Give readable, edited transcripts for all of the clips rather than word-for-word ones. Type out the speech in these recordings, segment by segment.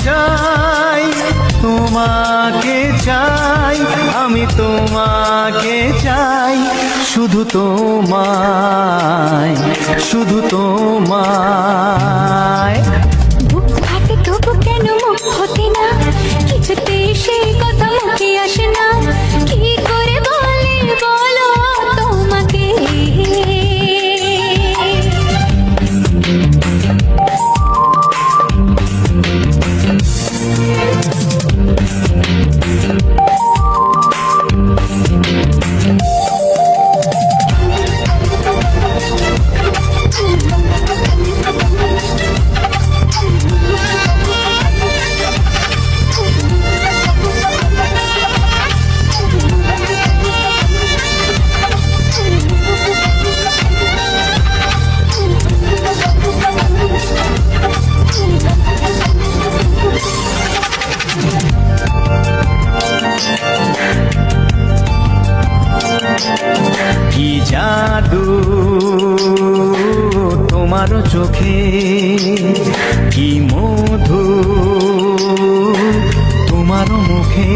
চাই, তোমাকে চাই, আমি তোমাকে চাই, শুধু তোমায়, শুধু তোমায়। বুক ফাটে তবু কেন মুখ ফোটে না, কিছুতে সেই কথা মুখে আসে না, কি করে বলি বলো তোমাকে। কি জাদু তোমার চোখে, কি মধু তোমার মুখে,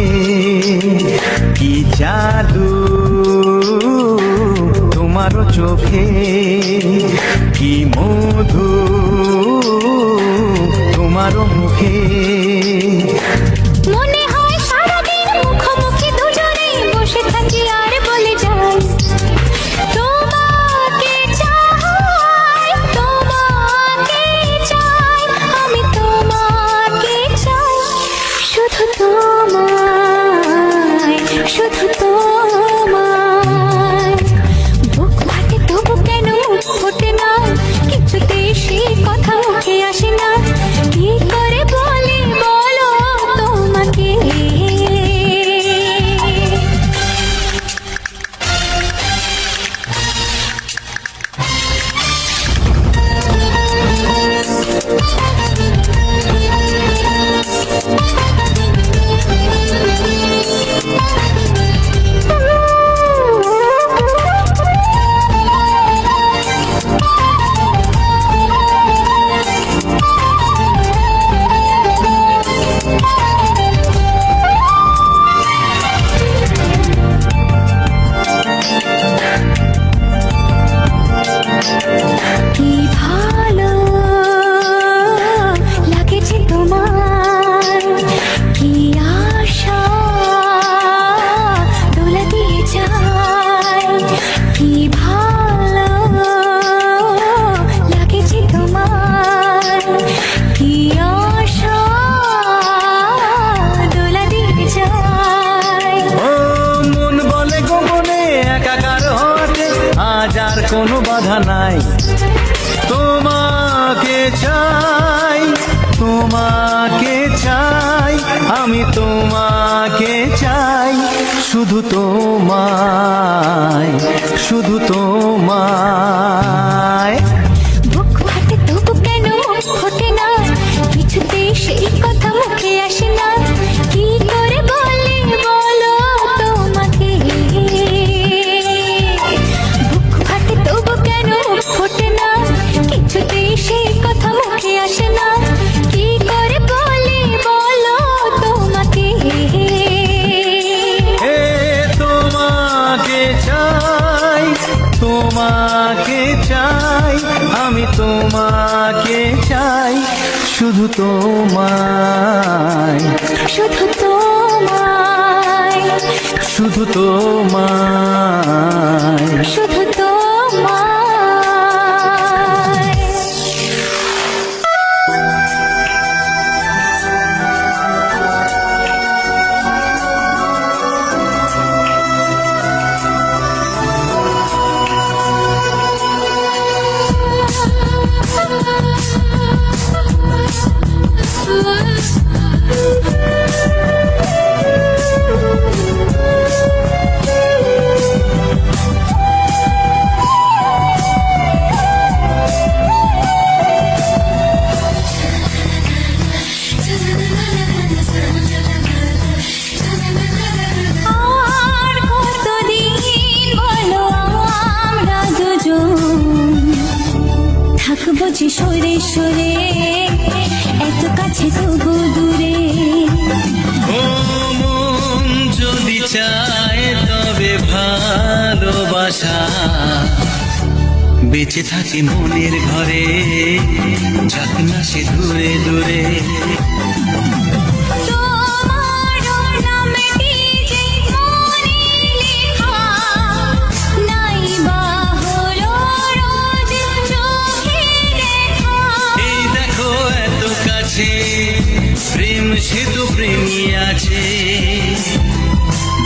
কি জাদু তোমার চোখে, কি মধু তোমার মুখে। মনে হয় সারাদিন মুখোমুখি দুজনে বসে থাকি আর বলে যাই, তোমাকে চাই, তোমাকে চাই, আমি তোমাকে চাই, শুধু তোমায়, শুধু তোমায়। বুক ফাটে তবু কেন মুখ ফোটে না, কিছুতে সেই কথা মুখে আসে না, কি করে বলি বলো তোমাকে। কি ভালো লাগেছে তোমার, কি আশা দোলা দিয়ে যায়, কি ভালো লাগেছে তোমার, কি আশা দোলা দিয়ে যায়। ও মন বলে গোপনে একাকার হতে, আজ আর কোনো বাধা নাই, তোমাকে চাই, তোমাকে চাই, আমি তোমাকে চাই, শুধু তোমায়, শুধু তোমায়। বুক ফাটে তবু কেন মুখ ফোটে না, কিছুতে সেই কথা মুখে আসে না, কি করে বলি বলো তোমাকে। বুক ফাটে তবু কেন মুখ ফোটে না, কিছুতে সেই কথা মুখে আসে না, কি করে বলি বলো তোমাকে। হে তোমাকে চাই, তোমাকে চাই, আমি তোমাকে চাই, শুধু তোমায়, শুধু তোমায়, শুধু তোমায়। শুধু তোমায়। থাকবো যে সরে সরে, এত কাছে তবু দূরে। আশা বেঁচে থাকে মনের ঘরে, যাক না সে দূরে দূরে। তোমার নামটি যে মনে লেখা, নাই বা হলো রোজ চোখে দেখা। এই দেখো এত কাছে, প্রেম সে তো প্রেমী আছে,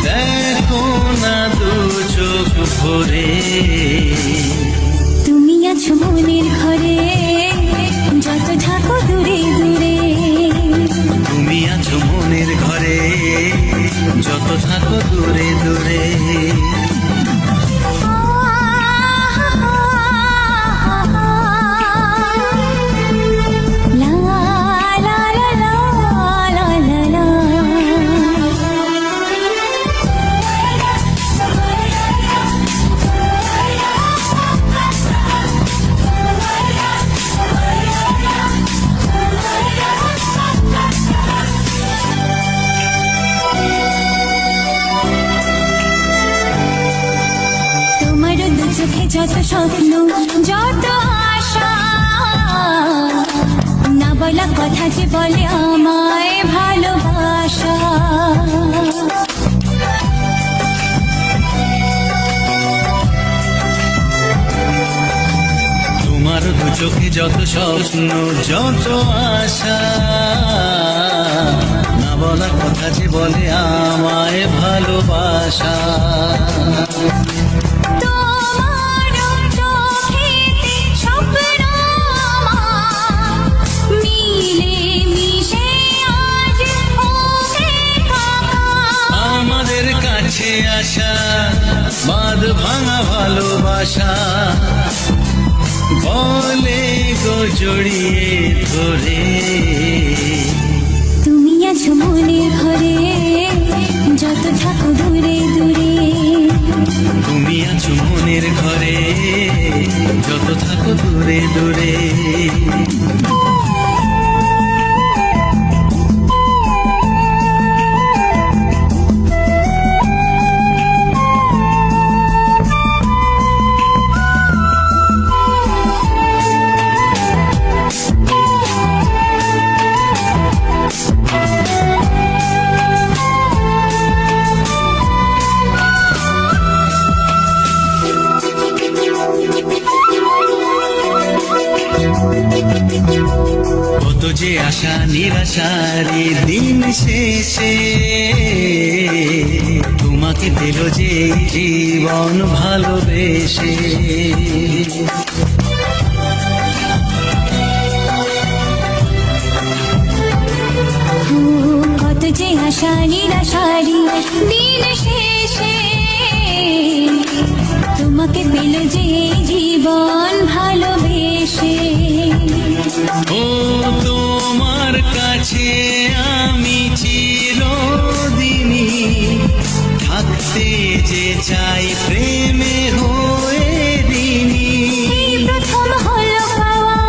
দেখো না দু চোখ ভরে। তুমি আছো মনের ঘরে, যত থাকো দূরে দূরে। তুমি আছো মনের ঘরে, যত থাকো দূরে দূরে। লা লা লা লা লা লা লা। তোমার দু চোখে যত স্বপ্ন, যত আশা, না বলা কথা যে বলে আমায় ভালোবাসা। তোমার দু চোখে যত স্বপ্ন, যত আশা, না বলা কথা যে বলে আমায় ভালোবাসা। তোমার চোখেতে স্বপ্ন আমার, মিলে মিশে আজ ওকে থাকা। আমাদের কাছে আসা বাঁধ ভাঙা ভালোবাসা, বলে গো জড়িয়ে ধরে। তুমি আছো মনের ঘরে, যত থাকো দূরে দূরে। তুমি আছো মনের ঘরে, যত থাকো দূরে দূরে। কত যে আশা নিরাশারি দিন শেষে, তোমাকে পেল যে জীবন ভালোবেসে। কত যে আশা নিরাশারি দিন শেষে, তোমাকে পেল যে জীবন ভালোবেসে। ও তোমার কাছে আমি চিরদিনই থাকতে যে চাই প্রেমে হয়ে দিনই। এই প্রথম হলো পাওয়া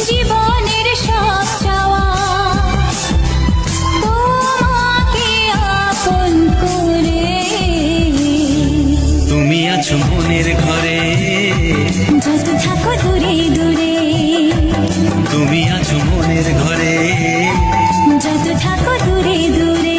জীবনের সব চাওয়া, তোমাকে আপন করে। তুমি আছো মনের ঘরে, যত থাকো দূরে দূরে। তুমি আছো মনের ঘরে, যত থাকো দূরে দূরে।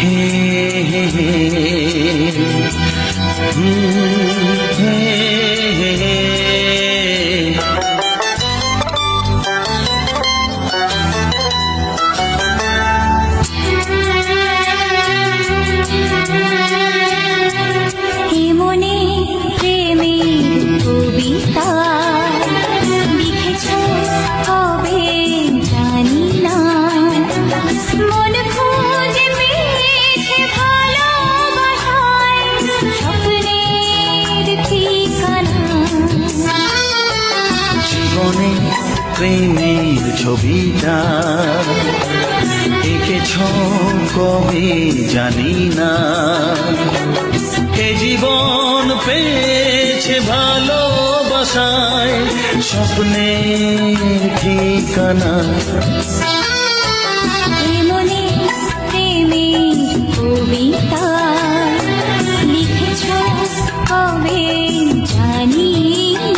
হে হে হে, হে হে। এ মনে প্রেমের কবিতা লিখেছ কবে জানি না, মন খুঁজে পেয়েছে ভালোবাসা। প্রেমের ছবিটা এঁকেছ কবে জানি না। এ জীবন পেয়েছে ভালোবাসায় স্বপ্নের ঠিকানা। এমনি প্রেমের কবিতা লিখেছ কবে জানি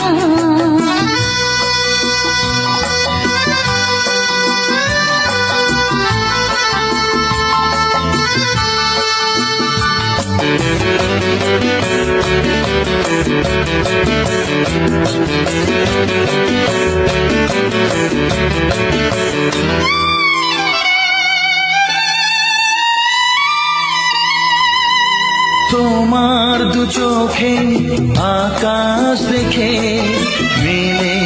না। তোমার দু চোখে আকাশ দেখে মেলে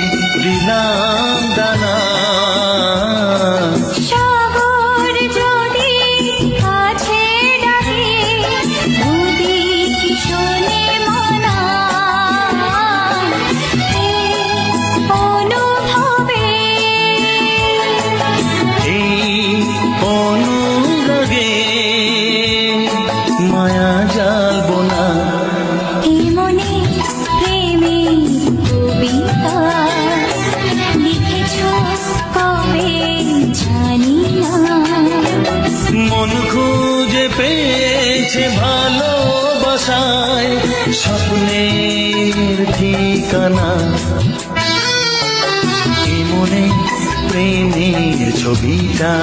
দিলাম দানা। শহর যদি কাছে ডাকে নদী কি শোনে মনা। এই অনুভবে এই অনুরাগে মায়া জালবো না। এ মনে প্রেমের কবিতা লিখেছ কবে জানি না। মন খুঁজে পেয়েছে ভালোবাসায় স্বপ্নের ঠিকানা। এ মনে প্রেমের ছবিটা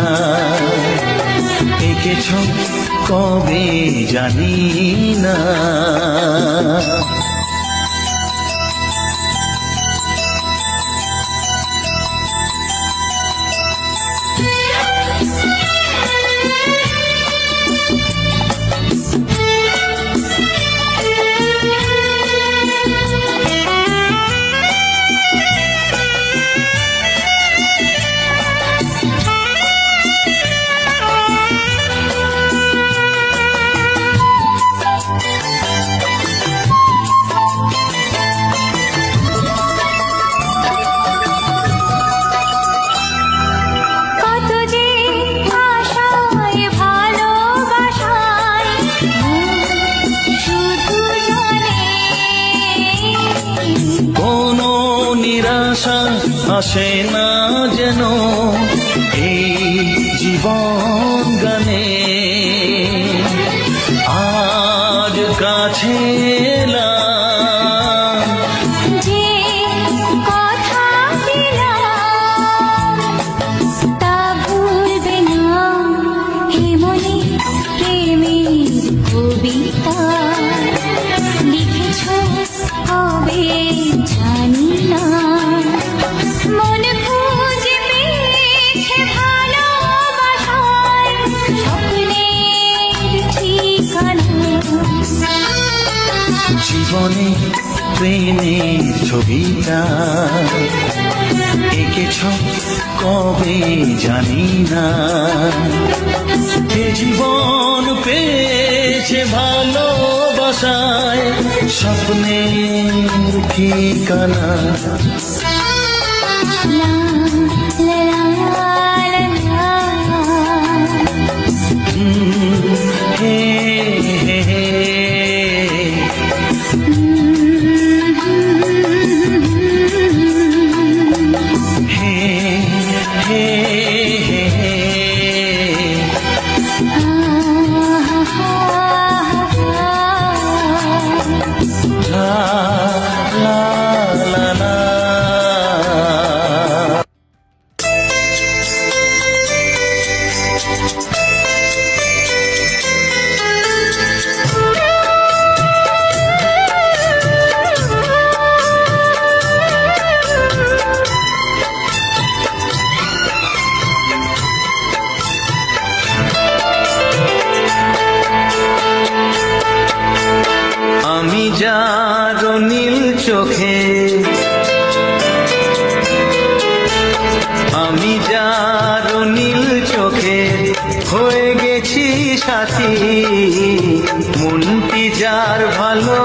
এঁকেছ কবে জানি না। কত যে আশায় ভালোবাসায় শুধু জানে কোনো নিরাশা আসে না যেন এই জীবন গানে। আজ কাছে এলাম যে কথা দিলাম তা ভুলবে না। হে মনে প্রেমের কবিতা লিখেছ কবে জানি না। মন খুঁজে পেয়েছে ভালোবাসায় স্বপ্নের ঠিকানা। জীবনে প্রেমের ছবিটা এঁকেছ কবে জানি না। এ জীবন পেয়েছে ভালোবাসায় স্বপ্নের ঠিকানা। লা লা লা লা হে হে হে হে হে হে হে। লা লা লা লা। আমি যার নীল চোখে, আমি যার নীল চোখে হয়ে গেছি সাথী। মনটি যার ভালো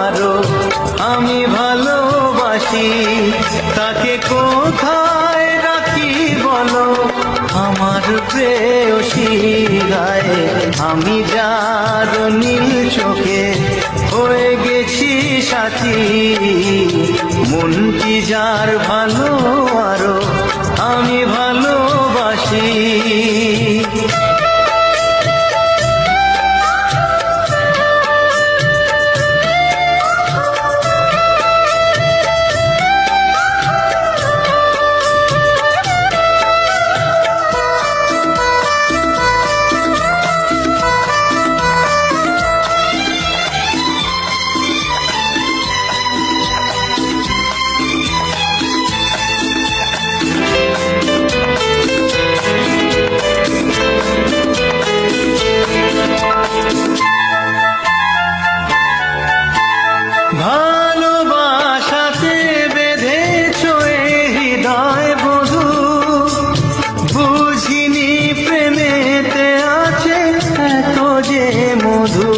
আরো আমি ভালোবাসি, তাকে কোথায় প্রেয়সী গায়ে আমি যার নীল চোখে হয়ে গেছি সাথী, মনটি যার ভালো আরো আমি ভালোবাসি। ভালোবাসাতে বেঁধেছ এ হৃদয় বধু, বুঝিনি প্রেমেতে আছে এত যে মধু।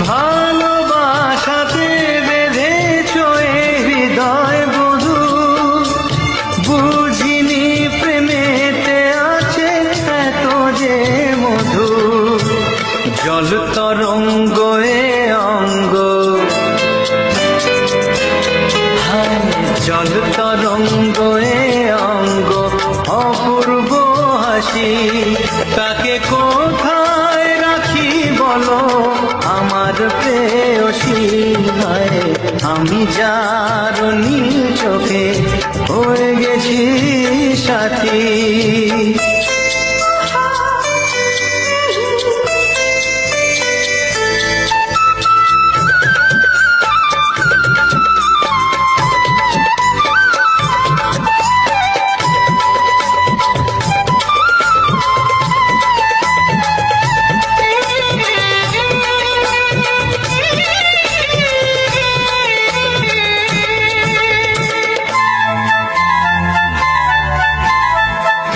ভালোবাসাতে বেঁধেছ এ হৃদয় বধু, বুঝিনি প্রেমেতে আছে এত যে মধু। জল তরঙ্গ এ অঙ্গ, হায় জল তরঙ্গ এ অঙ্গ অপূর্ব হাসি, তাকে কোথায় রাখি বলো আমার প্রেয়সী গায়ে আমি যার নীল চোখে হয়ে গেছি সাথী।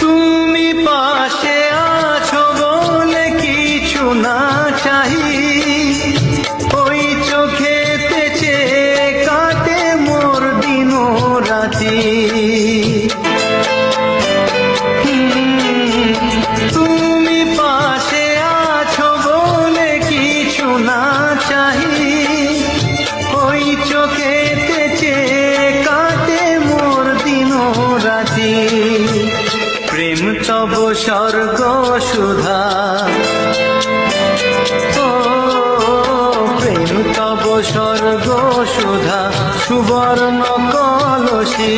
তুমি পাশে আছো বলে কিছু না চাই, ওই চোখেতে চেয়ে কাটে মোর দিন রাতি। তুমি পাশে আছো বলে কিছু না চাই, ওই চোখেতে চেয়ে কাটে মোর দিন রাতি। প্রেম তব স্বর্গ সুধা, ও প্রেম তব স্বর্গ সুধা সুবর্ণ কলসী,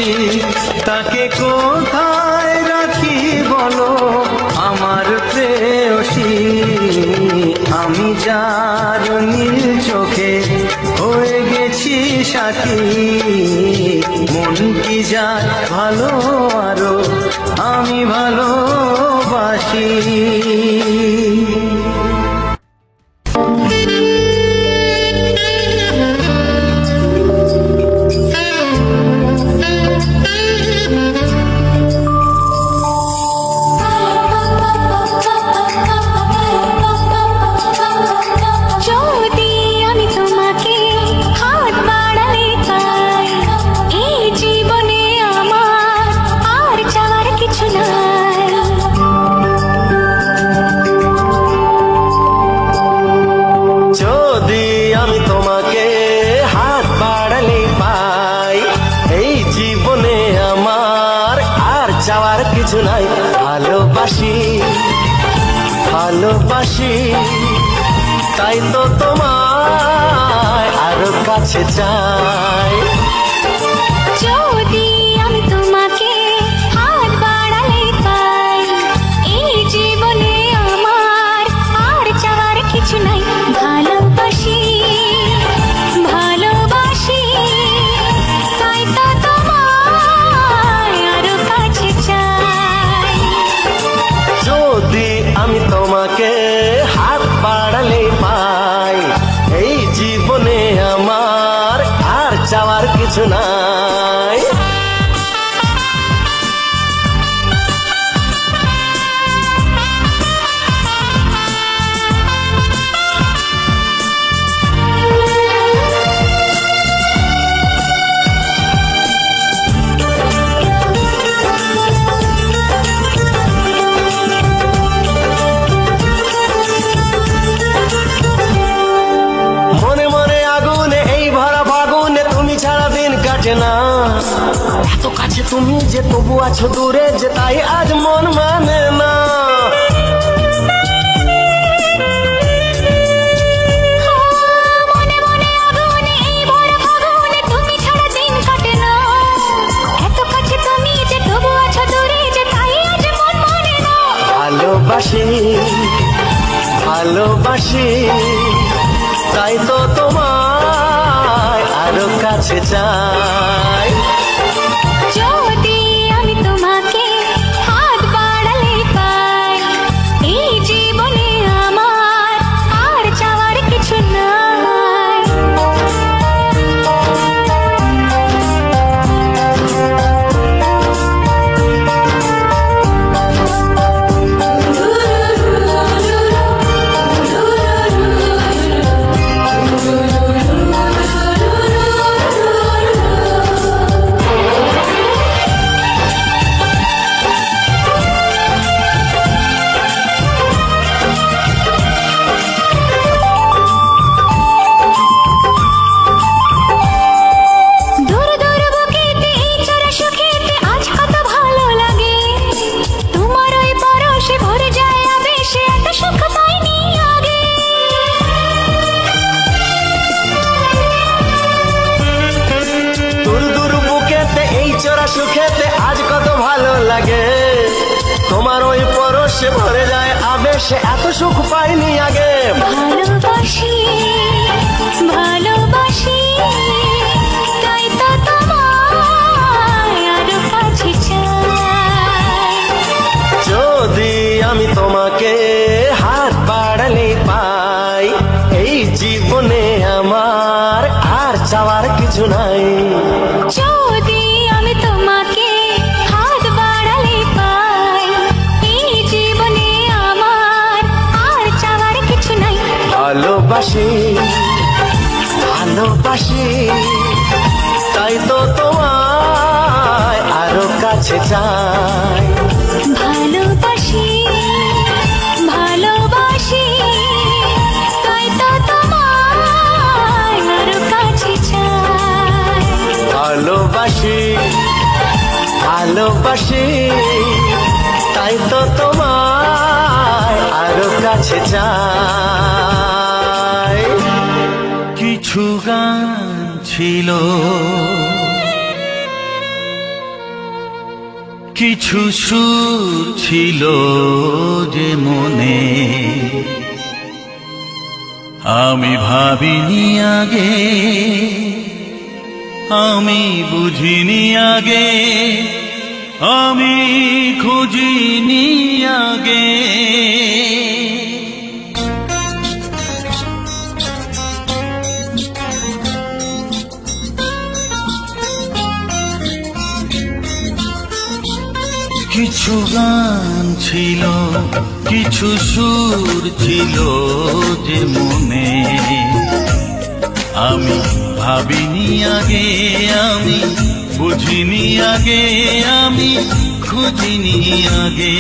তাকে কোথায় রাখি বলো আমার প্রেয়সী। আমি যার নীল চোখে হয়ে গেছি সাথী, মন কি যায় ভালো আরো আমি ভালোবাসি। যদি আমি তোমাকে হাত বাড়ালে পাই, এই জীবনে আমার আর চাওয়ার কিছু নাই। যদি আমি তোমাকে হাত বাড়ালে পাই, এই জীবনে আমার আর চাওয়ার কিছু নাই। ভালোবাসি ভালোবাসি তাই তো তোমায় আরো কাছে চাই। যদি আমি তোমাকে হাত বাড়ালে পাই, এই জীবনে আমার আর চাওয়ার কিছু নাই। ভালোবাসি ভালোবাসি তাই তো তোমায় আরো কাছে চাই। যদি আমি তোমাকে হাত বাড়ালে পাই, এই জীবনে আমার আর চাওয়ার কিছু কাছে তুমি যে তবু আছো দূরে যে, তাই আজ মন মানে না। মনে মনে আগুনে এই ভরা ফাগুনে তুমি ছাড়া দিন কাটে না। এত কাছে তুমি যে তবু আছো দূরে যে, তাই আজ মন মানে না। ভালোবাসি ভালোবাসি তাই তো তোমায় আরো কাছে চাই। যদি আমি তোমাকে হাত বাড়ালে পাই, এই জীবনে আমার আর চাওয়ার কিছু নাই। দূর দূর বুকেতে এই চোরা সুখেতে আজ কত ভালো লাগে। তোমার ওই পরশে ভরে যায় আবেশে, এত সুখ পাইনি আগে। দূর দূর বুকেতে এই চোরা সুখেতে আজ কত ভালো লাগে। তোমার ওই পরশে ভরে যায় আবেশে, এত সুখ পাইনি আগে। ভালোবাসি ভালোবাসি তাই তো তোমায় আরো কাছে চাই। যদি আমি তোমাকে হাত বাড়ালে পাই, এই জীবনে আমার আর চাওয়ার কিছু নাই। যদি আমি তোমাকে হাত বাড়ালে পাই, এই জীবনে আমার আর চাওয়ার কিছু নাই। ভালোবাসি ভালোবাসি তাই তো তোমায় আরো কাছে চাই। ভালোবাসি ভালোবাসি তাই তো তোমায় আরো কাছে চাই। ভালোবাসি ভালোবাসি তাই তো তোমায় আরো কাছে চাই। কিছু গান ছিল, কিছু সুর ছিল যে মনে, আমি ভাবিনি আগে, আমি বুঝিনি আগে, আমি খুঁজিনি আগে। কিছু গান ছিল, কিছু সুর ছিল যে মনে, আমি ভাবিনি আগে, আমি বুঝিনি আগে, আমি খুঁজিনি আগে।